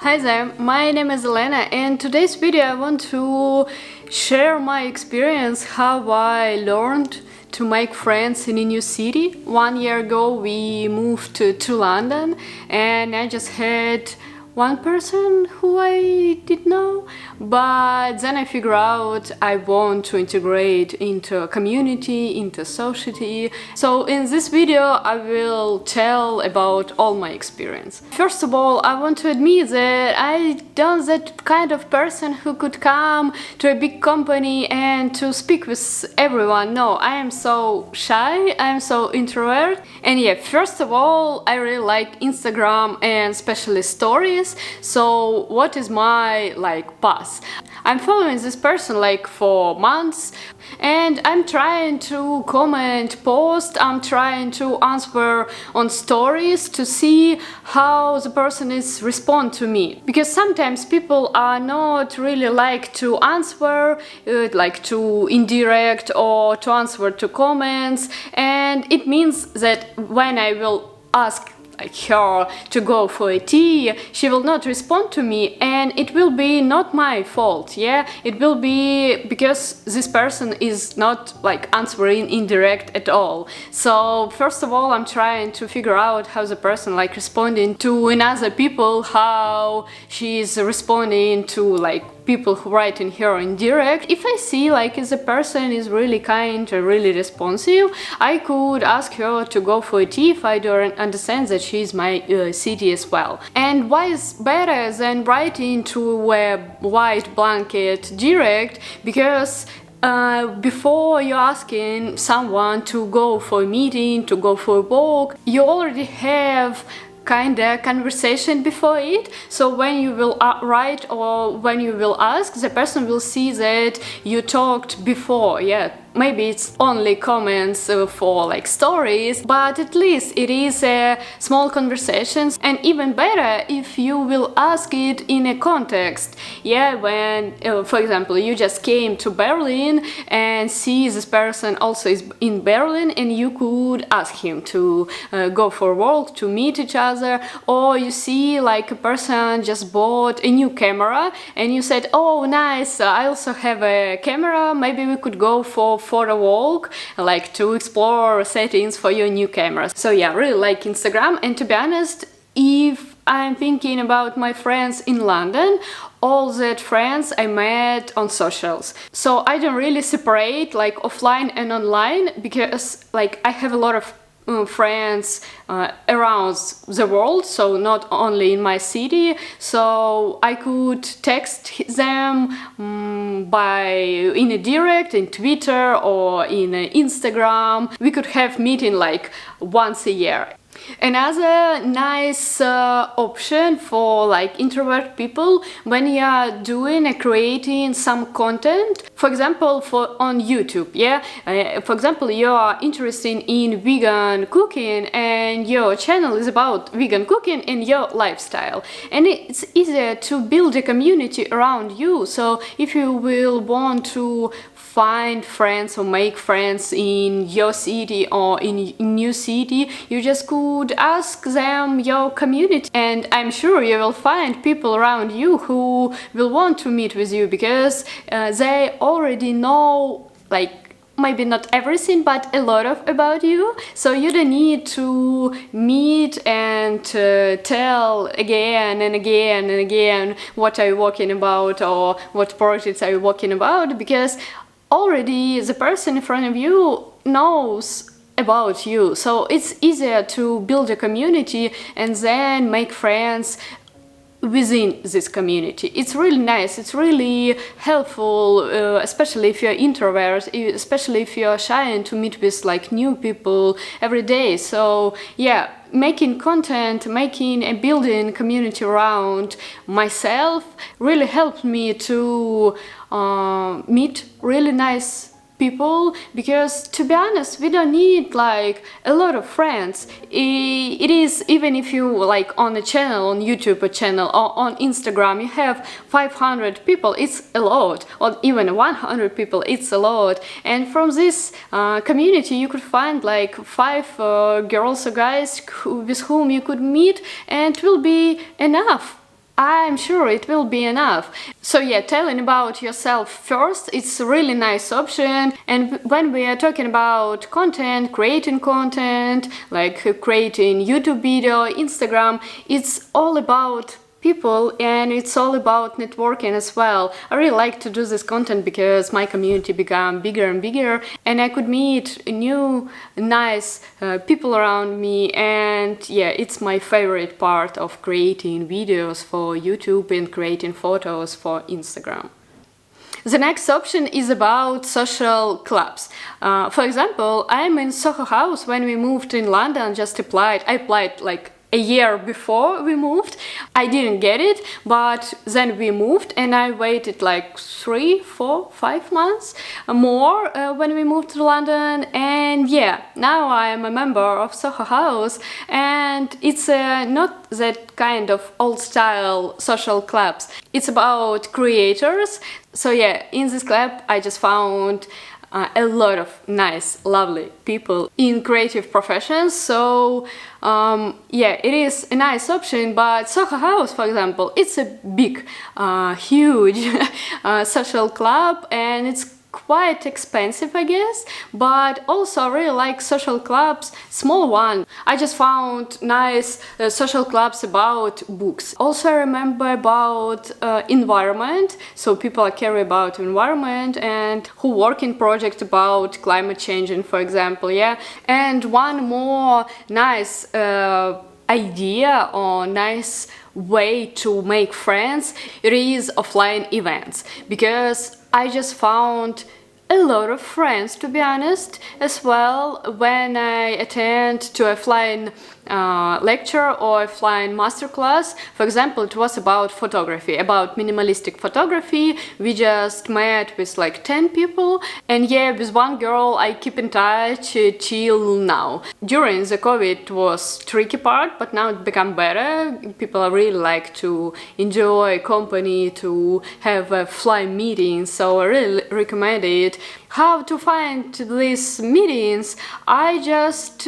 Hi there, my name is Elena, and today's video I want to share my experience how I learned to make friends in a new city. 1 year ago we moved to London and I just had one person who I did know, but then I figure out I want to integrate into a community, into society. So in this video I will tell about all my experience. First of all, I want to admit that I don't that kind of person who could come to a big company and to speak with everyone. No, I am so shy, I am so introvert. And yeah, first of all, I really like Instagram and especially stories. So what is my path? I'm following this person for months and I'm trying to comment, post, I'm trying to answer on stories to see how the person is respond to me. Because sometimes people are not really like to answer, like to indirect or to answer to comments, and it means that when I will ask her to go for a tea, she will not respond to me, and it will be not my fault. Yeah, it will be because this person is not answering indirect at all. So first of all, I'm trying to figure out how the person responding to another people, how she is responding to people who write in her in direct. If I see if the person is really kind or really responsive, I could ask her to go for a tea if I don't understand that she's my city as well. And why is better than writing to a white blanket direct? Because before you're asking someone to go for a meeting, to go for a walk, you already have kinda conversation before it. So when you will write or when you will ask, the person will see that you talked before. Yeah, maybe it's only comments for stories, but at least it is small conversations. And even better if you will ask it in a context. Yeah, when for example you just came to Berlin and see this person also is in Berlin, and you could ask him to go for a walk, to meet each other. Or you see a person just bought a new camera and you said, oh nice, I also have a camera, maybe we could go for a walk, to explore settings for your new camera. So yeah, really like Instagram. And to be honest, if I'm thinking about my friends in London, all that friends I met on socials. So I don't really separate offline and online, because I have a lot of friends around the world, so not only in my city. So I could text them in a direct, in Twitter or in Instagram. We could have meeting once a year. Another nice option for introvert people, when you are doing creating some content, for example on YouTube. Yeah, for example you are interested in vegan cooking and your channel is about vegan cooking and your lifestyle, and it's easier to build a community around you. So if you will want to find friends or make friends in your city or in a new city, you just could ask them your community, and I'm sure you will find people around you who will want to meet with you, because they already know maybe not everything but a lot about you. So you don't need to meet and tell again and again and again what are you walking about or what projects are you walking about, because already the person in front of you knows about you. So it's easier to build a community and then make friends within this community. It's really nice, it's really helpful, especially if you're introvert, especially if you're shy, and to meet with new people every day. So yeah, making content, making and building community around myself really helped me to meet really nice people, because to be honest, we don't need a lot of friends. It is, even if you on a channel, on YouTube a channel or on Instagram, you have 500 people, it's a lot, or even 100 people, it's a lot. And from this community you could find 5 girls or guys with whom you could meet, and it will be enough. I'm sure it will be enough. So yeah, telling about yourself first, it's a really nice option. And when we are talking about content, creating content, like creating YouTube video, Instagram, it's all about people and it's all about networking as well. I really like to do this content because my community became bigger and bigger, and I could meet new nice people around me, and yeah, it's my favorite part of creating videos for YouTube and creating photos for Instagram. The next option is about social clubs. For example, I'm in Soho House. When we moved in London, I applied like a year before we moved. I didn't get it, but then we moved and I waited like 3, 4, 5 months more when we moved to London, and yeah, now I am a member of Soho House, and it's not that kind of old style social clubs. It's about creators. So yeah, in this club I just found a lot of nice, lovely people in creative professions. So yeah, it is a nice option. But Soho House, for example, it's a big, huge social club, and it's quite expensive, I guess, but also I really like social clubs, small one. I just found nice social clubs about books. Also I remember about environment, so people care about environment and who work in projects about climate change, for example, yeah. And one more nice idea or nice way to make friends, it is offline events, because I just found a lot of friends, to be honest, as well when I attend to offline lecture or offline masterclass. For example, it was about photography, about minimalistic photography. We just met with like 10 people, and yeah, with one girl I keep in touch till now. During the COVID it was tricky part, but now it become better. People really like to enjoy company, to have offline meetings, so I really recommend it. How to find these meetings? I just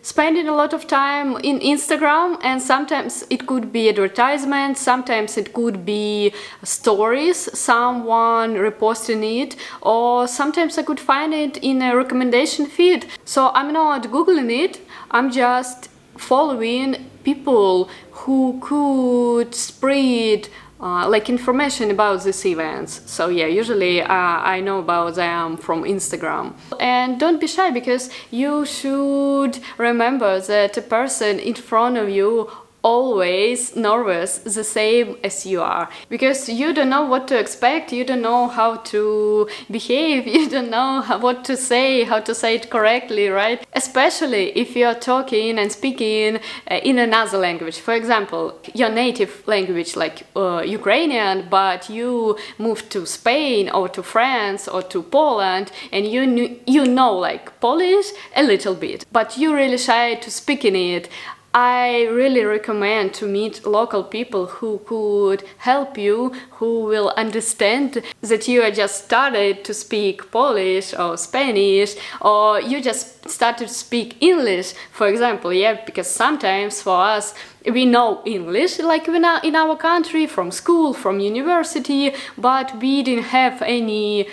spending a lot of time in Instagram, and sometimes it could be advertisements, sometimes it could be stories, someone reposting it, or sometimes I could find it in a recommendation feed. So I'm not googling it, I'm just following people who could spread like information about these events. So yeah, usually I know about them from Instagram. And don't be shy, because you should remember that a person in front of you always nervous the same as you are, because you don't know what to expect, you don't know how to behave, you don't know what to say, how to say it correctly, right? Especially if you're talking and speaking in another language. For example, your native language like Ukrainian, but you moved to Spain or to France or to Poland, and you know like Polish a little bit, but you're really shy to speak in it. I really recommend to meet local people who could help you, who will understand that you are just started to speak Polish or Spanish, or you just started to speak English, for example, yeah, because sometimes for us we know English like in our country, from school, from university, but we didn't have any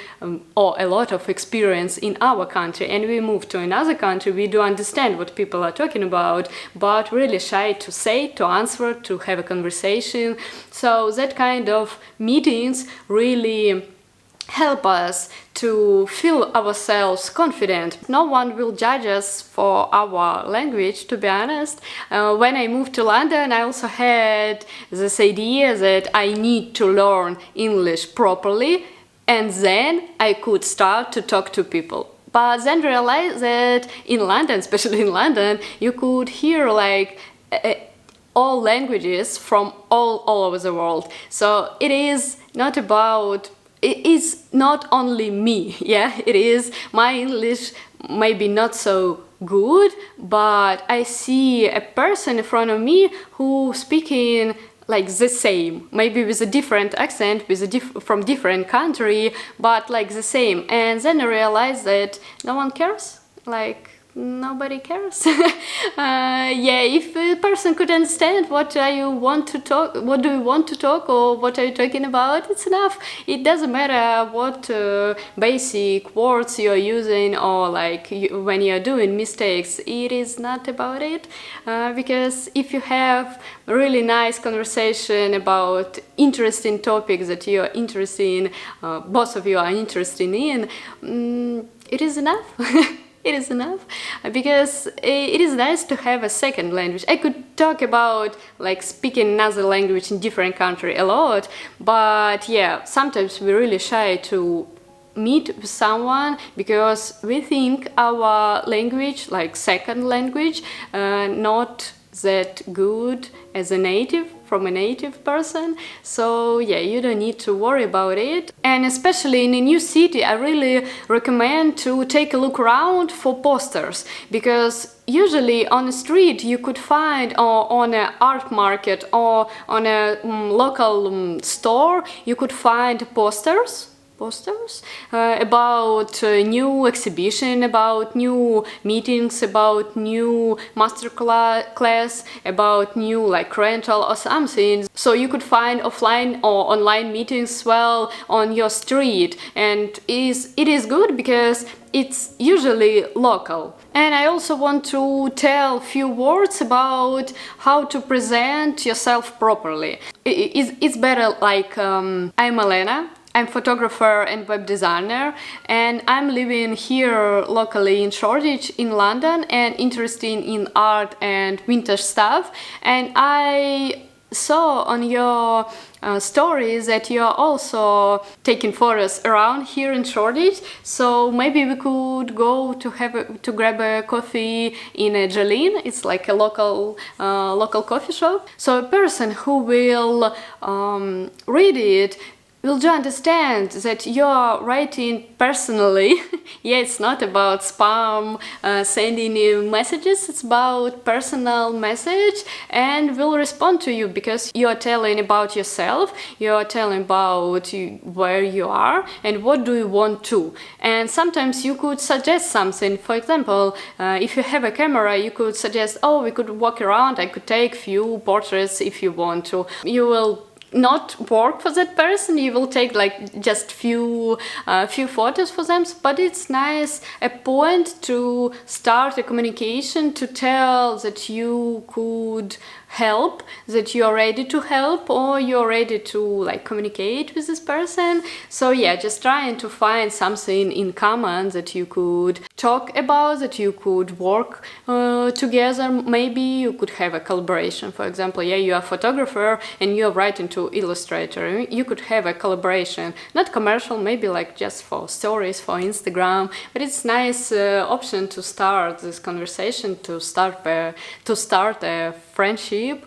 or a lot of experience in our country, and we moved to another country, we do understand what people are talking about, but really shy to say, to answer, to have a conversation. So that kind of meetings really help us to feel ourselves confident. No one will judge us for our language, to be honest. When I moved to London, I also had this idea that I need to learn English properly, and then I could start to talk to people. But then realized that in London, especially in London, you could hear like all languages from all over the world. So it is not about, it is not only me, yeah, it is my English maybe not so good, but I see a person in front of me who speaking like the same, maybe with a different accent, with from different country, but like the same. And then I realized that no one cares, like nobody cares. Yeah, if a person could understand what do you want to talk, or what are you talking about, it's enough. It doesn't matter what basic words you're using, or like when you're doing mistakes. It is not about it, because if you have really nice conversation about interesting topics that you are interested in, both of you are interested in, it is enough. It is enough, because it is nice to have a second language. I could talk about like speaking another language in different country a lot, but yeah, sometimes we're really shy to meet with someone because we think our language, like second language, not that good as a native, from a native person. So yeah, you don't need to worry about it. And especially in a new city, I really recommend to take a look around for posters, because usually on the street you could find, or on an art market, or on a local store, you could find posters about new exhibition, about new meetings, about new master class, about new like rental or something. So you could find offline or online meetings as well on your street, and it is good because it's usually local. And I also want to tell a few words about how to present yourself properly. It's better like, I'm Elena. I'm photographer and web designer, and I'm living here locally in Shoreditch in London, and interested in art and vintage stuff. And I saw on your stories that you're also taking photos around here in Shoreditch, so maybe we could go to grab a coffee in a Jolene. It's like a local coffee shop. So a person who will read it will you understand that you're writing personally. Yeah, it's not about spam, sending you messages, it's about personal message, and will respond to you because you're telling about yourself, you're telling about where you are and what do you want to. And sometimes you could suggest something. For example, if you have a camera, you could suggest, oh, we could walk around, I could take few portraits if you want to. You will not work for that person, you will take like just few photos for them, but it's nice, a point to start a communication, to tell that you could help, that you're ready to help, or you're ready to like communicate with this person. So yeah, just trying to find something in common that you could talk about, that you could work together. Maybe you could have a collaboration. For example, yeah, you are a photographer and you're writing to Illustrator, you could have a collaboration, not commercial, maybe like just for stories, for Instagram, but it's nice option to start this conversation, to start a friendship.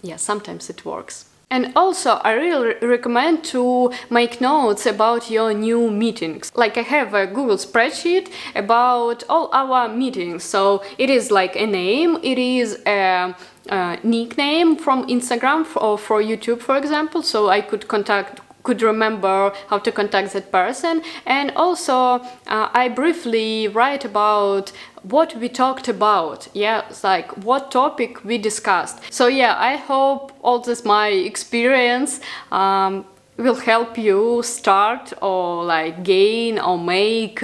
Yeah, sometimes it works. And also, I really recommend to make notes about your new meetings. Like I have a Google spreadsheet about all our meetings. So it is like a name, it is a nickname from Instagram or for YouTube, for example. So I could remember how to contact that person. And also I briefly write about what we talked about. Yeah, it's like what topic we discussed. So yeah, I hope all this my experience will help you start or like gain or make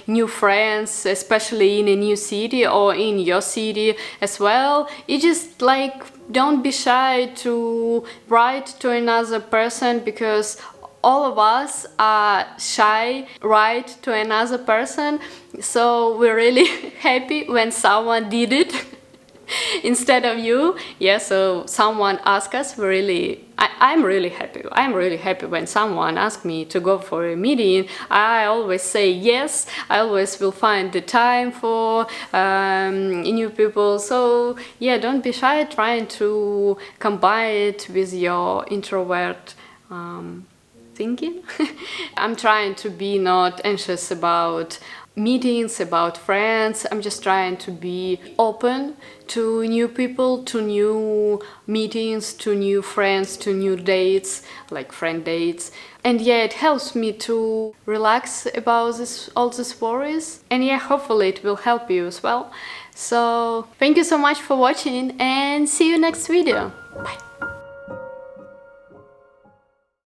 new friends, especially in a new city or in your city as well. You just like don't be shy to write to another person, because all of us are shy write to another person. So we're really happy when someone did it instead of you. Yeah, so someone asked us, I'm really happy. I'm really happy when someone asks me to go for a meeting. I always say yes. I always will find the time for new people. So yeah, don't be shy trying to combine it with your introvert thinking. I'm trying to be not anxious about meetings, about friends. I'm just trying to be open to new people, to new meetings, to new friends, to new dates, like friend dates. And yeah, it helps me to relax about all these worries. And yeah, hopefully it will help you as well. So thank you so much for watching and see you next video. Bye.